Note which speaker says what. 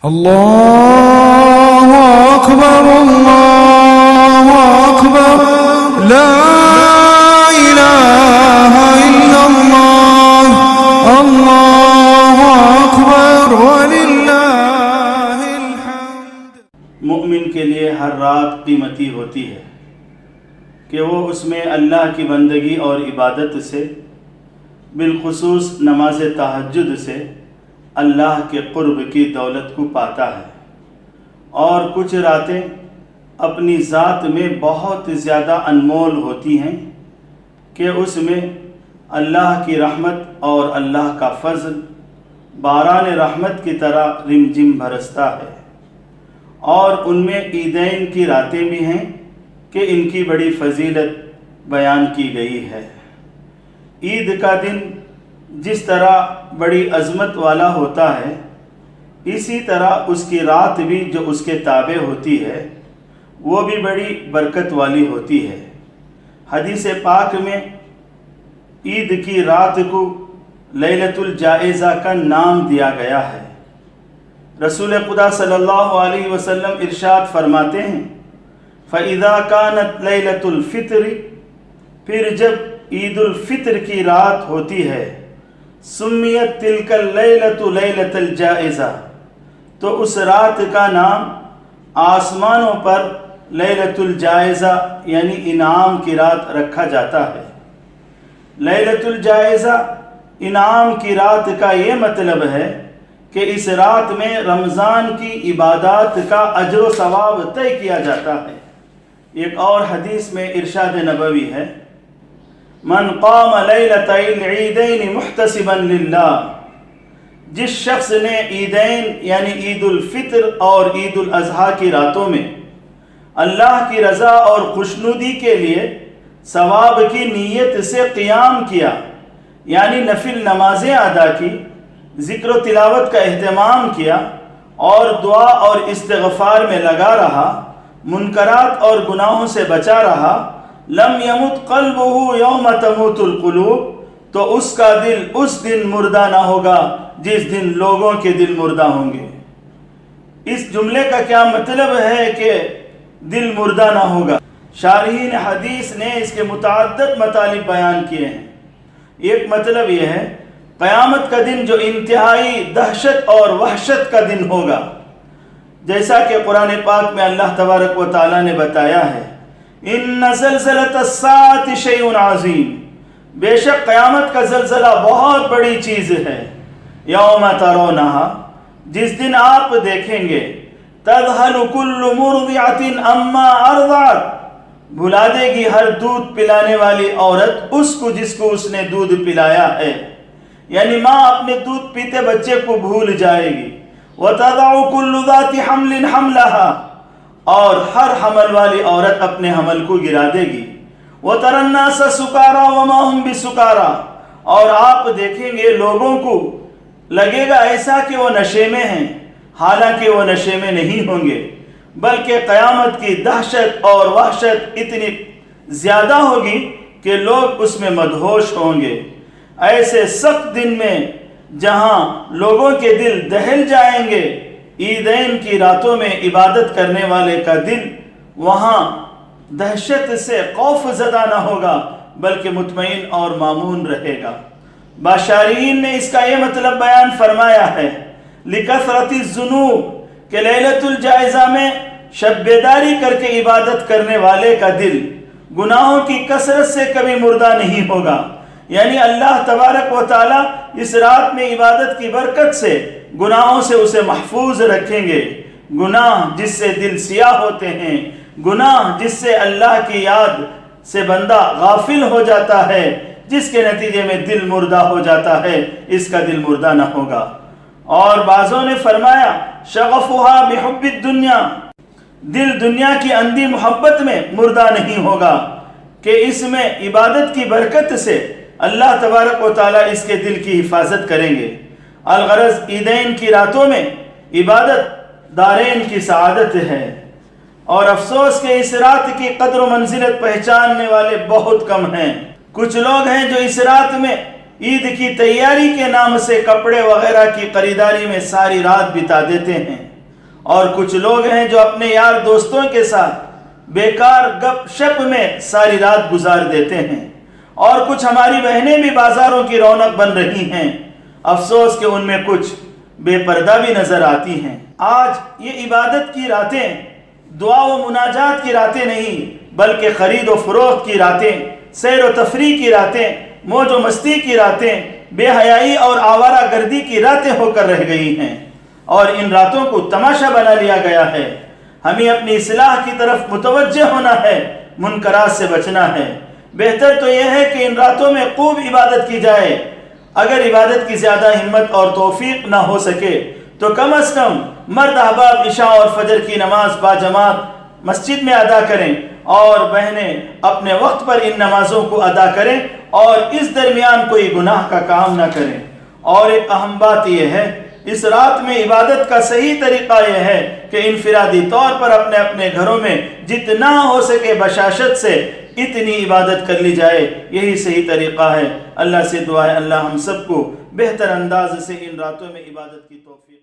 Speaker 1: اللہ اکبر اللہ اکبر لا الہ الا اللہ اللہ اکبر وللہ الحمد۔
Speaker 2: مومن کے لیے ہر رات قیمتی ہوتی ہے کہ وہ اس میں اللہ کی بندگی اور عبادت سے، بالخصوص نماز تہجد سے اللہ کے قرب کی دولت کو پاتا ہے، اور کچھ راتیں اپنی ذات میں بہت زیادہ انمول ہوتی ہیں کہ اس میں اللہ کی رحمت اور اللہ کا فضل باران رحمت کی طرح رمجم برستا ہے، اور ان میں عیدین کی راتیں بھی ہیں کہ ان کی بڑی فضیلت بیان کی گئی ہے۔ عید کا دن جس طرح بڑی عظمت والا ہوتا ہے، اسی طرح اس کی رات بھی جو اس کے تابع ہوتی ہے وہ بھی بڑی برکت والی ہوتی ہے۔ حدیث پاک میں عید کی رات کو لیلۃ الجائزہ کا نام دیا گیا ہے۔ رسول خدا صلی اللہ علیہ وسلم ارشاد فرماتے ہیں، فَإِذَا كَانَتْ لَيْلَةُ الْفِطْرِ، پھر جب عید الفطر کی رات ہوتی ہے، سمیت تلک اللیلۃ لیلۃ الجائزہ، تو اس رات کا نام آسمانوں پر لیلۃ الجائزہ یعنی انعام کی رات رکھا جاتا ہے۔ لیلۃ الجائزہ انعام کی رات کا یہ مطلب ہے کہ اس رات میں رمضان کی عبادات کا اجر و ثواب طے کیا جاتا ہے۔ ایک اور حدیث میں ارشاد نبوی ہے، من قام لیلۃ العیدین محتسبا للہ، جس شخص نے عیدین یعنی عید الفطر اور عید الاضحیٰ کی راتوں میں اللہ کی رضا اور خوشنودی کے لیے ثواب کی نیت سے قیام کیا، یعنی نفل نمازیں ادا کی، ذکر و تلاوت کا اہتمام کیا اور دعا اور استغفار میں لگا رہا، منکرات اور گناہوں سے بچا رہا، لم یمت قلبہ یوم تموت القلوب، تو اس کا دل اس دن مردہ نہ ہوگا جس دن لوگوں کے دل مردہ ہوں گے۔ اس جملے کا کیا مطلب ہے کہ دل مردہ نہ ہوگا؟ شارحین حدیث نے اس کے متعدد مطالب بیان کیے ہیں۔ ایک مطلب یہ ہے قیامت کا دن جو انتہائی دہشت اور وحشت کا دن ہوگا، جیسا کہ قرآن پاک میں اللہ تبارک و تعالیٰ نے بتایا ہے، ان زلزلۃ الساعۃ شیء عظیم، بے شک قیامت کا زلزلہ بہت بڑی چیز ہے، یوم ترونہا، جس دن آپ دیکھیں گے، تذہل کل مرضعۃ عما ارضعت، بھلا دے گی ہر دودھ پلانے والی عورت اس کو جس کو اس نے دودھ پلایا ہے، یعنی ماں اپنے دودھ پیتے بچے کو بھول جائے گی، وَتَضَعُ كُلُّ ذَاتِ حَمْلٍ حَمْلَهَا، اور ہر حمل والی عورت اپنے حمل کو گرا دے گی، وَتَرَى النَّاسَ سُكَارَىٰ وَمَا هُمْ بِسُكَارَىٰ، اور آپ دیکھیں گے لوگوں کو لگے گا ایسا کہ وہ نشے میں ہیں، حالانکہ وہ نشے میں نہیں ہوں گے، بلکہ قیامت کی دہشت اور وحشت اتنی زیادہ ہوگی کہ لوگ اس میں مدہوش ہوں گے۔ ایسے سخت دن میں جہاں لوگوں کے دل دہل جائیں گے، عیدین کی راتوں میں عبادت کرنے والے کا دل وہاں دہشت سے خوف زدہ نہ ہوگا بلکہ مطمئن اور مامون رہے گا۔ باشارین نے اس کا یہ مطلب بیان فرمایا ہے، لکثرت الذنوب، کہ لیلۃ الجائزہ میں شب بیداری کر کے عبادت کرنے والے کا دل گناہوں کی کثرت سے کبھی مردہ نہیں ہوگا، یعنی اللہ تبارک و تعالیٰ اس رات میں عبادت کی برکت سے گناہوں سے اسے محفوظ رکھیں گے۔ گناہ جس سے دل سیاہ ہوتے ہیں، گناہ جس سے اللہ کی یاد سے بندہ غافل ہو جاتا ہے، جس کے نتیجے میں دل مردہ ہو جاتا ہے، اس کا دل مردہ نہ ہوگا۔ اور بعضوں نے فرمایا، شغفہا بحب الدنیا، دل دنیا کی اندھی محبت میں مردہ نہیں ہوگا، کہ اس میں عبادت کی برکت سے اللہ تبارک و تعالیٰ اس کے دل کی حفاظت کریں گے۔ الغرض عیدین کی راتوں میں عبادت دارین کی سعادت ہے، اور افسوس کہ اس رات کی قدر و منزلت پہچاننے والے بہت کم ہیں۔ کچھ لوگ ہیں جو اس رات میں عید کی تیاری کے نام سے کپڑے وغیرہ کی خریداری میں ساری رات بتا دیتے ہیں۔ اور کچھ لوگ ہیں جو اپنے یار دوستوں کے ساتھ بیکار گپ شپ میں ساری رات گزار دیتے ہیں، اور کچھ ہماری بہنیں بھی بازاروں کی رونق بن رہی ہیں، افسوس کہ ان میں کچھ بے پردہ بھی نظر آتی ہیں۔ آج یہ عبادت کی راتیں دعا و مناجات کی راتیں نہیں بلکہ خرید و فروخت کی راتیں، سیر و تفریح کی راتیں، موج و مستی کی راتیں، بے حیائی اور آوارہ گردی کی راتیں ہو کر رہ گئی ہیں، اور ان راتوں کو تماشا بنا لیا گیا ہے۔ ہمیں اپنی اصلاح کی طرف متوجہ ہونا ہے، منکرات سے بچنا ہے۔ بہتر تو یہ ہے کہ ان راتوں میں خوب عبادت کی جائے۔ اگر عبادت کی زیادہ ہمت اور توفیق نہ ہو سکے تو کم از کم مرد احباب عشاء اور فجر کی نماز باجماعت مسجد میں ادا کریں، اور بہنیں اپنے وقت پر ان نمازوں کو ادا کریں اور اس درمیان کوئی گناہ کا کام نہ کریں۔ اور ایک اہم بات یہ ہے، اس رات میں عبادت کا صحیح طریقہ یہ ہے کہ انفرادی طور پر اپنے اپنے گھروں میں جتنا ہو سکے بشاشت سے اتنی عبادت کر لی جائے، یہی صحیح طریقہ ہے۔ اللہ سے دعا ہے اللہ ہم سب کو بہتر انداز سے ان راتوں میں عبادت کی توفیق